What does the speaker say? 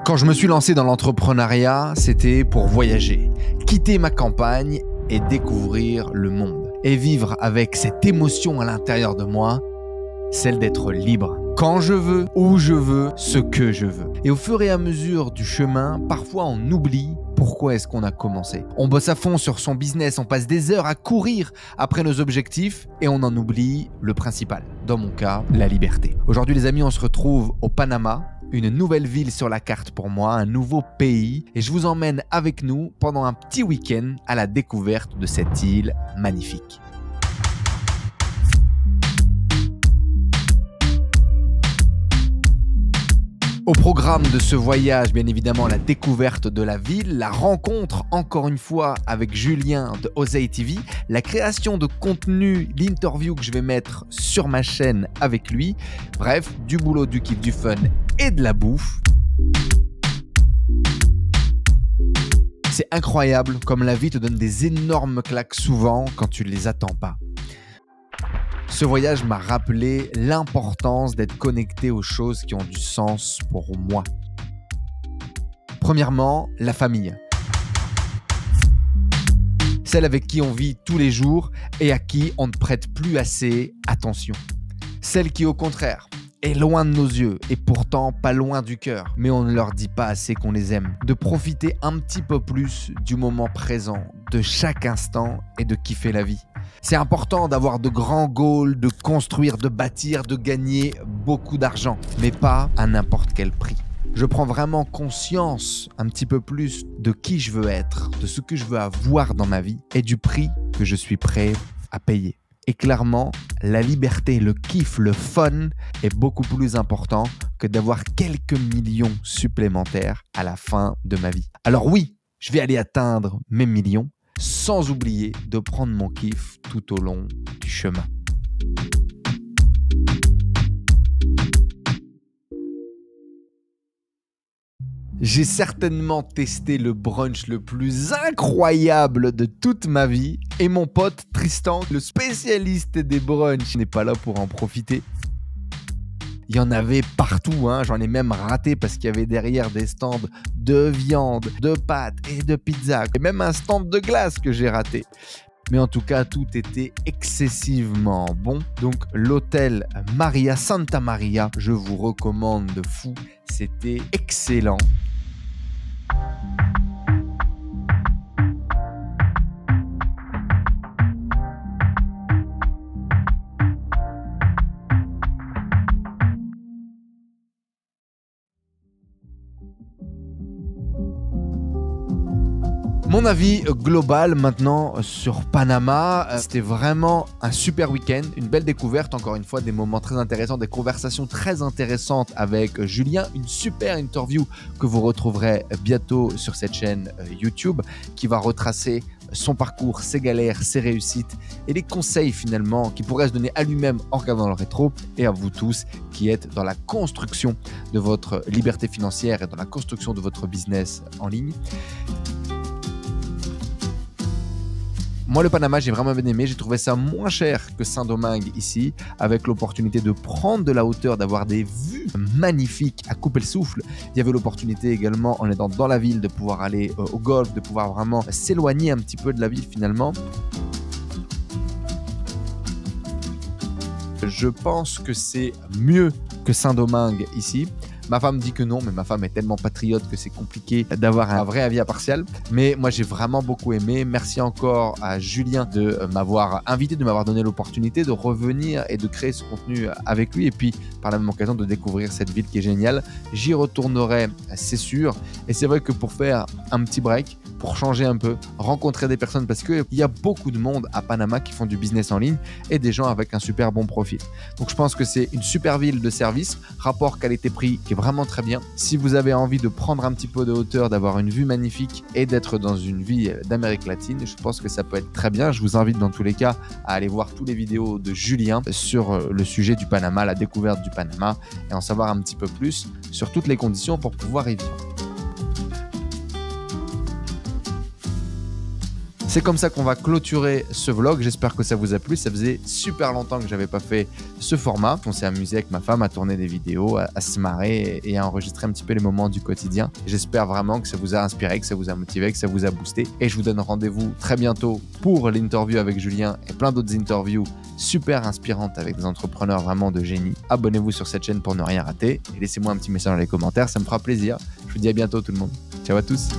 Quand je me suis lancé dans l'entrepreneuriat, c'était pour voyager, quitter ma campagne et découvrir le monde. Et vivre avec cette émotion à l'intérieur de moi, celle d'être libre. Quand je veux, où je veux, ce que je veux. Et au fur et à mesure du chemin, parfois on oublie pourquoi est-ce qu'on a commencé. On bosse à fond sur son business, on passe des heures à courir après nos objectifs et on en oublie le principal. Dans mon cas, la liberté. Aujourd'hui les amis, on se retrouve au Panama. Une nouvelle ville sur la carte pour moi, un nouveau pays et je vous emmène avec nous pendant un petit week-end à la découverte de cette île magnifique. Au programme de ce voyage, bien évidemment, la découverte de la ville, la rencontre encore une fois avec Julien de Osei TV, la création de contenu, l'interview que je vais mettre sur ma chaîne avec lui, bref, du boulot, du kiff, du fun et de la bouffe. C'est incroyable comme la vie te donne des énormes claques souvent quand tu ne les attends pas. Ce voyage m'a rappelé l'importance d'être connecté aux choses qui ont du sens pour moi. Premièrement, la famille. Celle avec qui on vit tous les jours et à qui on ne prête plus assez attention. Celle qui, au contraire, est loin de nos yeux et pourtant pas loin du cœur. Mais on ne leur dit pas assez qu'on les aime. De profiter un petit peu plus du moment présent, de chaque instant et de kiffer la vie. C'est important d'avoir de grands goals, de construire, de bâtir, de gagner beaucoup d'argent, mais pas à n'importe quel prix. Je prends vraiment conscience un petit peu plus de qui je veux être, de ce que je veux avoir dans ma vie et du prix que je suis prêt à payer. Et clairement, la liberté, le kiff, le fun est beaucoup plus important que d'avoir quelques millions supplémentaires à la fin de ma vie. Alors oui, je vais aller atteindre mes millions, sans oublier de prendre mon kiff tout au long du chemin. J'ai certainement testé le brunch le plus incroyable de toute ma vie et mon pote Tristan, le spécialiste des brunchs, n'est pas là pour en profiter. Il y en avait partout, hein. J'en ai même raté parce qu'il y avait derrière des stands de viande, de pâtes et de pizza. Et même un stand de glace que j'ai raté. Mais en tout cas, tout était excessivement bon. Donc l'hôtel Maria Santa Maria, je vous recommande de fou. C'était excellent. Mon avis global maintenant sur Panama, c'était vraiment un super week-end, une belle découverte, encore une fois des moments très intéressants, des conversations très intéressantes avec Julien, une super interview que vous retrouverez bientôt sur cette chaîne YouTube qui va retracer son parcours, ses galères, ses réussites et les conseils finalement qu'il pourrait se donner à lui-même en regardant le rétro et à vous tous qui êtes dans la construction de votre liberté financière et dans la construction de votre business en ligne. Moi, le Panama, j'ai vraiment bien aimé. J'ai trouvé ça moins cher que Saint-Domingue ici, avec l'opportunité de prendre de la hauteur, d'avoir des vues magnifiques à couper le souffle. Il y avait l'opportunité également, en étant dans la ville, de pouvoir aller au golf, de pouvoir vraiment s'éloigner un petit peu de la ville finalement. Je pense que c'est mieux que Saint-Domingue ici. Ma femme dit que non, mais ma femme est tellement patriote que c'est compliqué d'avoir un vrai avis impartial. Mais moi, j'ai vraiment beaucoup aimé. Merci encore à Julien de m'avoir invité, de m'avoir donné l'opportunité de revenir et de créer ce contenu avec lui. Et puis, par la même occasion, de découvrir cette ville qui est géniale. J'y retournerai, c'est sûr. Et c'est vrai que pour faire un petit break, pour changer un peu, rencontrer des personnes, parce qu'il y a beaucoup de monde à Panama qui font du business en ligne et des gens avec un super bon profil. Donc, je pense que c'est une super ville de service, rapport qualité-prix qui est vraiment très bien. Si vous avez envie de prendre un petit peu de hauteur, d'avoir une vue magnifique et d'être dans une vie d'Amérique latine, je pense que ça peut être très bien. Je vous invite dans tous les cas à aller voir toutes les vidéos de Julien sur le sujet du Panama, la découverte du Panama et en savoir un petit peu plus sur toutes les conditions pour pouvoir y vivre. C'est comme ça qu'on va clôturer ce vlog. J'espère que ça vous a plu. Ça faisait super longtemps que j'avais pas fait ce format. On s'est amusé avec ma femme à tourner des vidéos, à se marrer et à enregistrer un petit peu les moments du quotidien. J'espère vraiment que ça vous a inspiré, que ça vous a motivé, que ça vous a boosté. Et je vous donne rendez-vous très bientôt pour l'interview avec Julien et plein d'autres interviews super inspirantes avec des entrepreneurs vraiment de génie. Abonnez-vous sur cette chaîne pour ne rien rater et laissez-moi un petit message dans les commentaires, ça me fera plaisir. Je vous dis à bientôt tout le monde. Ciao à tous.